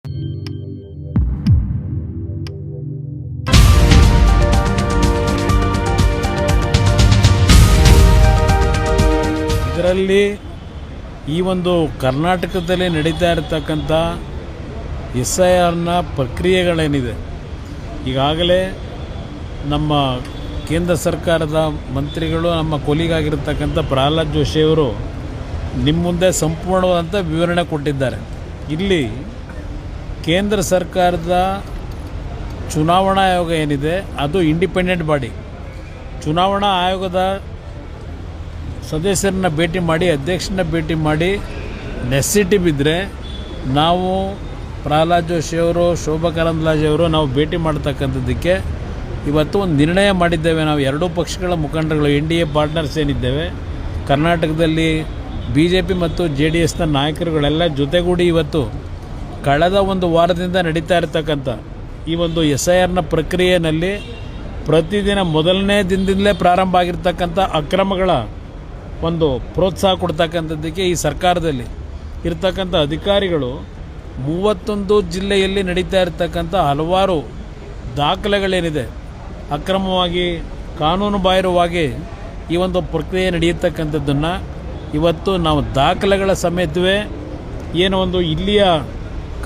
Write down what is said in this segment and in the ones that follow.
ಇದರಲ್ಲಿ ಈ ಒಂದು ಕರ್ನಾಟಕದಲ್ಲಿ ನಡೀತಾ ಇರತಕ್ಕಂಥ SIRನ ಪ್ರಕ್ರಿಯೆಗಳೇನಿದೆ, ಈಗಾಗಲೇ ನಮ್ಮ ಕೇಂದ್ರ ಸರ್ಕಾರದ ಮಂತ್ರಿಗಳು, ನಮ್ಮ ಕೊಲಿಗಾಗಿರ್ತಕ್ಕಂಥ ಪ್ರಹ್ಲಾದ್ ಜೋಶಿಯವರು ನಿಮ್ಮ ಮುಂದೆ ಸಂಪೂರ್ಣವಾದಂಥ ವಿವರಣೆ ಕೊಟ್ಟಿದ್ದಾರೆ. ಇಲ್ಲಿ ಕೇಂದ್ರ ಸರ್ಕಾರದ ಚುನಾವಣಾ ಆಯೋಗ ಏನಿದೆ ಅದು ಇಂಡಿಪೆಂಡೆಂಟ್ ಬಾಡಿ. ಚುನಾವಣಾ ಆಯೋಗದ ಸದಸ್ಯರನ್ನ ಭೇಟಿ ಮಾಡಿ, ಅಧ್ಯಕ್ಷರನ್ನ ಭೇಟಿ ಮಾಡಿ ನೆಸಿಟಿ ಬಿದ್ದರೆ ನಾವು ಪ್ರಹ್ಲಾದ್ ಜೋಶಿಯವರು, ಶೋಭಾ ಕರಂದ್ಲಾಜೆಯವರು ನಾವು ಭೇಟಿ ಮಾಡ್ತಕ್ಕಂಥದ್ದಕ್ಕೆ ಇವತ್ತು ಒಂದು ನಿರ್ಣಯ ಮಾಡಿದ್ದೇವೆ. ನಾವು ಎರಡೂ ಪಕ್ಷಗಳ ಮುಖಂಡರುಗಳು, NDA ಪಾರ್ಟ್ನರ್ಸ್ ಏನಿದ್ದೇವೆ, ಕರ್ನಾಟಕದಲ್ಲಿ BJP ಮತ್ತು JDSನ ನಾಯಕರುಗಳೆಲ್ಲ ಜೊತೆಗೂಡಿ ಇವತ್ತು ಕಳೆದ ಒಂದು ವಾರದಿಂದ ನಡೀತಾ ಇರತಕ್ಕಂಥ ಈ ಒಂದು SIRನ ಪ್ರಕ್ರಿಯೆಯಲ್ಲಿ ಪ್ರತಿದಿನ ಮೊದಲನೇ ದಿನದಿಂದಲೇ ಪ್ರಾರಂಭ ಆಗಿರ್ತಕ್ಕಂಥ ಅಕ್ರಮಗಳ ಒಂದು ಪ್ರೋತ್ಸಾಹ ಕೊಡ್ತಕ್ಕಂಥದ್ದಕ್ಕೆ ಈ ಸರ್ಕಾರದಲ್ಲಿ ಇರ್ತಕ್ಕಂಥ ಅಧಿಕಾರಿಗಳು 31 ಜಿಲ್ಲೆಯಲ್ಲಿ ನಡೀತಾ ಇರತಕ್ಕಂಥ ಹಲವಾರು ದಾಖಲೆಗಳೇನಿದೆ, ಅಕ್ರಮವಾಗಿ ಕಾನೂನು ಬಾಹಿರವಾಗಿ ಈ ಒಂದು ಪ್ರಕ್ರಿಯೆ ನಡೆಯತಕ್ಕಂಥದ್ದನ್ನು ಇವತ್ತು ನಾವು ದಾಖಲೆಗಳ ಸಮೇತವೇ ಏನೋ ಒಂದು ಇಲ್ಲಿಯ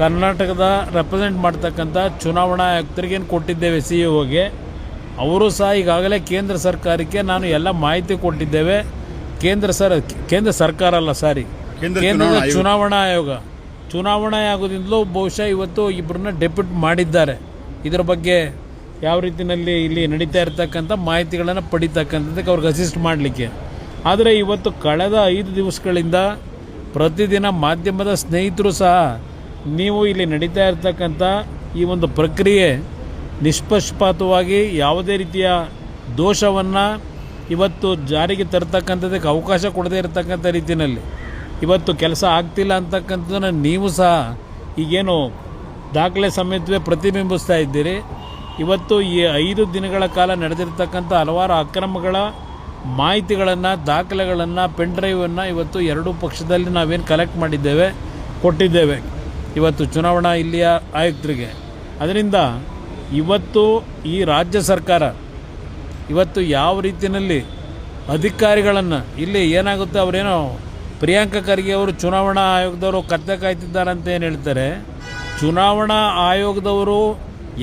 ಕರ್ನಾಟಕದ ರೆಪ್ರೆಸೆಂಟ್ ಮಾಡ್ತಕ್ಕಂಥ ಚುನಾವಣಾ ಆಯುಕ್ತರಿಗೇನು ಕೊಟ್ಟಿದ್ದೇವೆ, CEOಗೆ. ಅವರು ಸಹ ಈಗಾಗಲೇ ಕೇಂದ್ರ ಸರ್ಕಾರಕ್ಕೆ ನಾನು ಎಲ್ಲ ಮಾಹಿತಿ ಕೊಟ್ಟಿದ್ದೇವೆ. ಕೇಂದ್ರ ಸರ್ಕಾರ ಅಲ್ಲ, ಕೇಂದ್ರದ ಚುನಾವಣಾ ಆಯೋಗದಿಂದಲೂ ಬಹುಶಃ ಇವತ್ತು ಇಬ್ಬರನ್ನ ಡೆಪ್ಯೂಟ್ ಮಾಡಿದ್ದಾರೆ. ಇದರ ಬಗ್ಗೆ ಯಾವ ರೀತಿಯಲ್ಲಿ ಇಲ್ಲಿ ನಡೀತಾ ಇರತಕ್ಕಂಥ ಮಾಹಿತಿಗಳನ್ನು ಪಡಿತಕ್ಕಂಥದ್ದಕ್ಕೆ ಅವ್ರಿಗೆ ಅಸಿಸ್ಟ್ ಮಾಡಲಿಕ್ಕೆ. ಆದರೆ ಇವತ್ತು ಕಳೆದ 5 ದಿವಸಗಳಿಂದ ಪ್ರತಿದಿನ ಮಾಧ್ಯಮದ ಸ್ನೇಹಿತರು ಸಹ ನೀವು ಇಲ್ಲಿ ನಡೀತಾ ಇರತಕ್ಕಂಥ ಈ ಒಂದು ಪ್ರಕ್ರಿಯೆ ನಿಷ್ಪಕ್ಷಪಾತವಾಗಿ ಯಾವುದೇ ರೀತಿಯ ದೋಷವನ್ನು ಇವತ್ತು ಜಾರಿಗೆ ತರ್ತಕ್ಕಂಥದ್ದಕ್ಕೆ ಅವಕಾಶ ಕೊಡದೇ ಇರತಕ್ಕಂಥ ರೀತಿಯಲ್ಲಿ ಇವತ್ತು ಕೆಲಸ ಆಗ್ತಿಲ್ಲ ಅಂತಕ್ಕಂಥದ್ದನ್ನು ನೀವು ಸಹ ಈಗೇನು ದಾಖಲೆ ಸಮೇತವೇ ಪ್ರತಿಬಿಂಬಿಸ್ತಾ ಇದ್ದೀರಿ. ಇವತ್ತು ಈ 5 ದಿನಗಳ ಕಾಲ ನಡೆದಿರ್ತಕ್ಕಂಥ ಹಲವಾರು ಅಕ್ರಮಗಳ ಮಾಹಿತಿಗಳನ್ನು, ದಾಖಲೆಗಳನ್ನು, ಪೆನ್ ಡ್ರೈವನ್ನು ಇವತ್ತು ಎರಡೂ ಪಕ್ಷದಲ್ಲಿ ನಾವೇನು ಕಲೆಕ್ಟ್ ಮಾಡಿದ್ದೇವೆ, ಕೊಟ್ಟಿದ್ದೇವೆ ಇವತ್ತು ಚುನಾವಣಾ ಇಲ್ಲಿಯ ಆಯುಕ್ತರಿಗೆ. ಅದರಿಂದ ಇವತ್ತು ಈ ರಾಜ್ಯ ಸರ್ಕಾರ ಇವತ್ತು ಯಾವ ರೀತಿಯಲ್ಲಿ ಅಧಿಕಾರಿಗಳನ್ನು ಇಲ್ಲಿ ಏನಾಗುತ್ತೆ, ಅವರೇನೋ ಪ್ರಿಯಾಂಕಾ ಖರ್ಗೆ ಅವರು ಚುನಾವಣಾ ಆಯೋಗದವರು ಕತ್ತೆ ಕಾಯ್ತಿದ್ದಾರೆ ಅಂತ ಏನು ಹೇಳ್ತಾರೆ. ಚುನಾವಣಾ ಆಯೋಗದವರು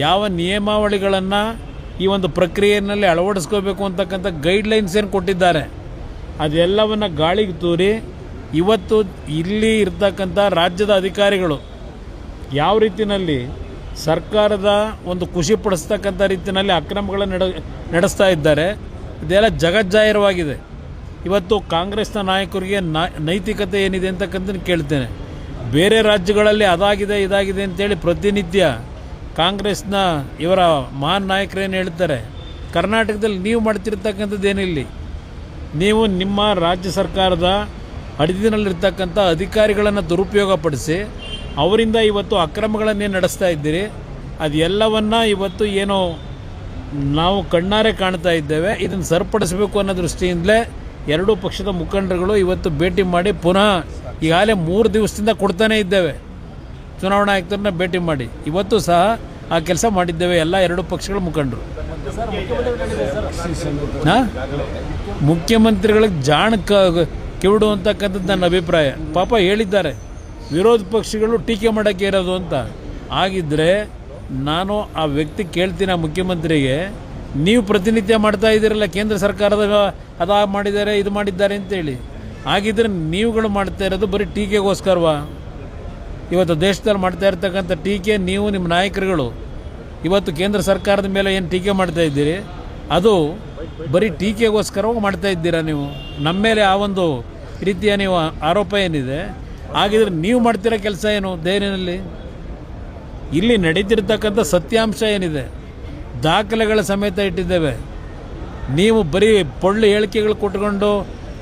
ಯಾವ ನಿಯಮಾವಳಿಗಳನ್ನು ಈ ಒಂದು ಪ್ರಕ್ರಿಯೆಯಲ್ಲಿ ಅಳವಡಿಸ್ಕೋಬೇಕು ಅಂತಕ್ಕಂಥ ಗೈಡ್ಲೈನ್ಸ್ ಏನು ಕೊಟ್ಟಿದ್ದಾರೆ, ಅದೆಲ್ಲವನ್ನು ಗಾಳಿಗೆ ತೂರಿ ಇವತ್ತು ಇಲ್ಲಿ ಇರ್ತಕ್ಕಂಥ ರಾಜ್ಯದ ಅಧಿಕಾರಿಗಳು ಯಾವ ರೀತಿಯಲ್ಲಿ ಸರ್ಕಾರದ ಒಂದು ಖುಷಿ ಪಡಿಸ್ತಕ್ಕಂಥ ರೀತಿಯಲ್ಲಿ ಅಕ್ರಮಗಳನ್ನು ನಡೆಸ್ತಾ ಇದ್ದಾರೆ. ಇದೆಲ್ಲ ಜಗಜ್ಜಾಹಿರವಾಗಿದೆ. ಇವತ್ತು ಕಾಂಗ್ರೆಸ್ನ ನಾಯಕರಿಗೆ ನೈತಿಕತೆ ಏನಿದೆ ಅಂತಕ್ಕಂಥದ್ದು ಕೇಳ್ತೇನೆ. ಬೇರೆ ರಾಜ್ಯಗಳಲ್ಲಿ ಅದಾಗಿದೆ ಇದಾಗಿದೆ ಅಂತೇಳಿ ಪ್ರತಿನಿತ್ಯ ಕಾಂಗ್ರೆಸ್ನ ಇವರ ಮಹಾನ್ ನಾಯಕರೇನು ಹೇಳ್ತಾರೆ. ಕರ್ನಾಟಕದಲ್ಲಿ ನೀವು ಮಾಡ್ತಿರ್ತಕ್ಕಂಥದ್ದು ಏನಿಲ್ಲ. ನೀವು ನಿಮ್ಮ ರಾಜ್ಯ ಸರ್ಕಾರದ ಅಡಿದಿನಲ್ಲಿರ್ತಕ್ಕಂಥ ಅಧಿಕಾರಿಗಳನ್ನು ದುರುಪಯೋಗಪಡಿಸಿ ಅವರಿಂದ ಇವತ್ತು ಅಕ್ರಮಗಳನ್ನೇ ನಡೆಸ್ತಾ ಇದ್ದೀರಿ. ಅದೆಲ್ಲವನ್ನು ಇವತ್ತು ಏನೋ ನಾವು ಕಣ್ಣಾರೆ ಕಾಣ್ತಾ ಇದ್ದೇವೆ. ಇದನ್ನು ಸರಿಪಡಿಸಬೇಕು ಅನ್ನೋ ದೃಷ್ಟಿಯಿಂದಲೇ ಎರಡೂ ಪಕ್ಷದ ಮುಖಂಡರುಗಳು ಇವತ್ತು ಭೇಟಿ ಮಾಡಿ ಪುನಃ ಈಗಾಗಲೇ 3 ದಿವಸದಿಂದ ಕೊಡ್ತಾನೇ ಇದ್ದೇವೆ. ಚುನಾವಣಾ ಆಯುಕ್ತರನ್ನ ಭೇಟಿ ಮಾಡಿ ಇವತ್ತು ಸಹ ಆ ಕೆಲಸ ಮಾಡಿದ್ದೇವೆ ಎಲ್ಲ ಎರಡೂ ಪಕ್ಷಗಳ ಮುಖಂಡರು. ಮುಖ್ಯಮಂತ್ರಿಗಳಿಗೆ ಜಾಣ ಕಿವಿಡು ಅಂತಕ್ಕಂಥದ್ದು ನನ್ನ ಅಭಿಪ್ರಾಯ. ಪಾಪ ಹೇಳಿದ್ದಾರೆ ವಿರೋಧ ಪಕ್ಷಗಳು ಟೀಕೆ ಮಾಡೋಕ್ಕೆ ಇರೋದು ಅಂತ. ಆಗಿದ್ದರೆ ನಾನು ಆ ವ್ಯಕ್ತಿ ಕೇಳ್ತೀನಿ, ಆ ಮುಖ್ಯಮಂತ್ರಿಗೆ, ನೀವು ಪ್ರತಿನಿತ್ಯ ಮಾಡ್ತಾ ಇದ್ದೀರಲ್ಲ ಕೇಂದ್ರ ಸರ್ಕಾರದ ಅದಾ ಮಾಡಿದ್ದಾರೆ ಇದು ಮಾಡಿದ್ದಾರೆ ಅಂತೇಳಿ, ಆಗಿದ್ದರೆ ನೀವುಗಳು ಮಾಡ್ತಾ ಇರೋದು ಬರೀ ಟೀಕೆಗೋಸ್ಕರವಾ? ಇವತ್ತು ದೇಶದಲ್ಲಿ ಮಾಡ್ತಾ ಇರ್ತಕ್ಕಂಥ ಟೀಕೆ ನೀವು ನಿಮ್ಮ ನಾಯಕರುಗಳು ಇವತ್ತು ಕೇಂದ್ರ ಸರ್ಕಾರದ ಮೇಲೆ ಏನು ಟೀಕೆ ಮಾಡ್ತಾ ಇದ್ದೀರಿ ಅದು ಬರೀ ಟೀಕೆಗೋಸ್ಕರವಾಗಿ ಮಾಡ್ತಾ ಇದ್ದೀರಾ ನೀವು. ನಮ್ಮ ಮೇಲೆ ಆ ಒಂದು ರೀತಿಯ ನೀವು ಆರೋಪ ಏನಿದೆ, ಹಾಗಿದ್ರೆ ನೀವು ಮಾಡ್ತಿರೋ ಕೆಲಸ ಏನು ದೆಹಲಿಯಲ್ಲಿ? ಇಲ್ಲಿ ನಡೀತಿರ್ತಕ್ಕಂಥ ಸತ್ಯಾಂಶ ಏನಿದೆ ದಾಖಲೆಗಳ ಸಮೇತ ಇಟ್ಟಿದ್ದೇವೆ. ನೀವು ಬರೀ ಪೊಳ್ಳು ಹೇಳಿಕೆಗಳು ಕೊಟ್ಕೊಂಡು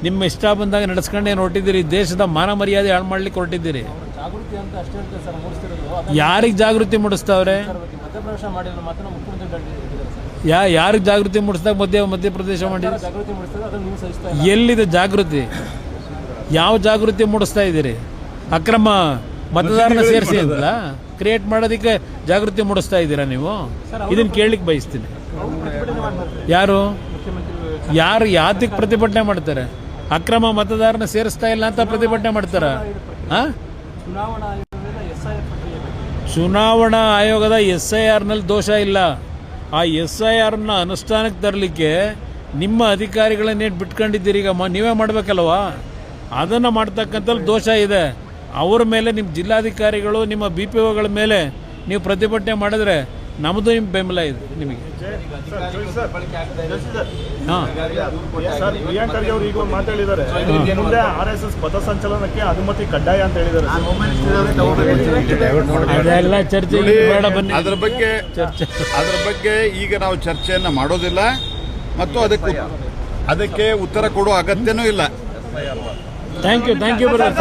ನಿಮ್ಮ ಇಷ್ಟ ಬಂದಾಗ ನಡೆಸ್ಕೊಂಡೇನು ಹೊರಟಿದ್ದೀರಿ. ದೇಶದ ಮಾನ ಮರ್ಯಾದೆ ಹಾಳು ಮಾಡ್ಲಿಕ್ಕೆ ಹೊರಟಿದ್ದೀರಿ. ಯಾರಿಗೆ ಜಾಗೃತಿ ಮೂಡಿಸ್ತಾವ್ರೆ? ಯಾರಿಗೆ ಜಾಗೃತಿ ಮೂಡಿಸಿದಾಗ ಮಧ್ಯಪ್ರದೇಶ ಮಾಡಿ ಎಲ್ಲಿದೆ ಜಾಗೃತಿ? ಯಾವ ಜಾಗೃತಿ ಮೂಡಿಸ್ತಾ ಇದ್ದೀರಿ? ಅಕ್ರಮ ಮತದಾರನ ಸೇರಿಸಿ ಅಂತಲ್ಲ ಕ್ರಿಯೇಟ್ ಮಾಡೋದಕ್ಕೆ ಜಾಗೃತಿ ಮೂಡಿಸ್ತಾ ಇದ್ದೀರಾ ನೀವು? ಇದನ್ನು ಕೇಳಲಿಕ್ಕೆ ಬಯಸ್ತೀನಿ. ಯಾರು ಯಾತಕ್ಕೆ ಪ್ರತಿಭಟನೆ ಮಾಡ್ತಾರೆ? ಅಕ್ರಮ ಮತದಾರನ ಸೇರಿಸ್ತಾ ಇಲ್ಲ ಅಂತ ಪ್ರತಿಭಟನೆ ಮಾಡ್ತಾರ? ಚುನಾವಣಾ ಆಯೋಗದ SIRನಲ್ಲಿ ದೋಷ ಇಲ್ಲ. ಆ SIRನ ಅನುಷ್ಠಾನಕ್ಕೆ ತರಲಿಕ್ಕೆ ನಿಮ್ಮ ಅಧಿಕಾರಿಗಳನ್ನೇನು ಬಿಟ್ಕೊಂಡಿದ್ದೀರಿ? ಈಗ ನೀವೇ ಮಾಡಬೇಕಲ್ವಾ? ಅದನ್ನು ಮಾಡ್ತಕ್ಕಂಥಲ್ಲಿ ದೋಷ ಇದೆ. ಅವ್ರ ಮೇಲೆ ನಿಮ್ಮ ಜಿಲ್ಲಾಧಿಕಾರಿಗಳು ನಿಮ್ಮ BPOಗಳ ಮೇಲೆ ನೀವು ಪ್ರತಿಭಟನೆ ಮಾಡಿದ್ರೆ ನಮ್ಮದು ನಿಮ್ಮ ಬೆಂಬಲ ಇದೆ ನಿಮಗೆ. ಪ್ರಿಯಾಂಕರ್ಗೆ ಅವರು ಈಗ ಮಾತಾಡಿದ್ದಾರೆ, ಮುಂದೆ RSS ಪಥಸಂಚಲನಕ್ಕೆ ಅನುಮತಿ ಕಡ್ಡಾಯ ಅಂತ ಹೇಳಿದ್ದಾರೆ. ಅದೆಲ್ಲ ಚರ್ಚೆ ಬೇಡ, ಬನ್ನಿ. ಅದರ ಬಗ್ಗೆ ಈಗ ನಾವು ಚರ್ಚೆಯನ್ನು ಮಾಡೋದಿಲ್ಲ ಮತ್ತು ಅದಕ್ಕೆ ಉತ್ತರ ಕೊಡುವ ಅಗತ್ಯನೂ ಇಲ್ಲ. Thank you brother.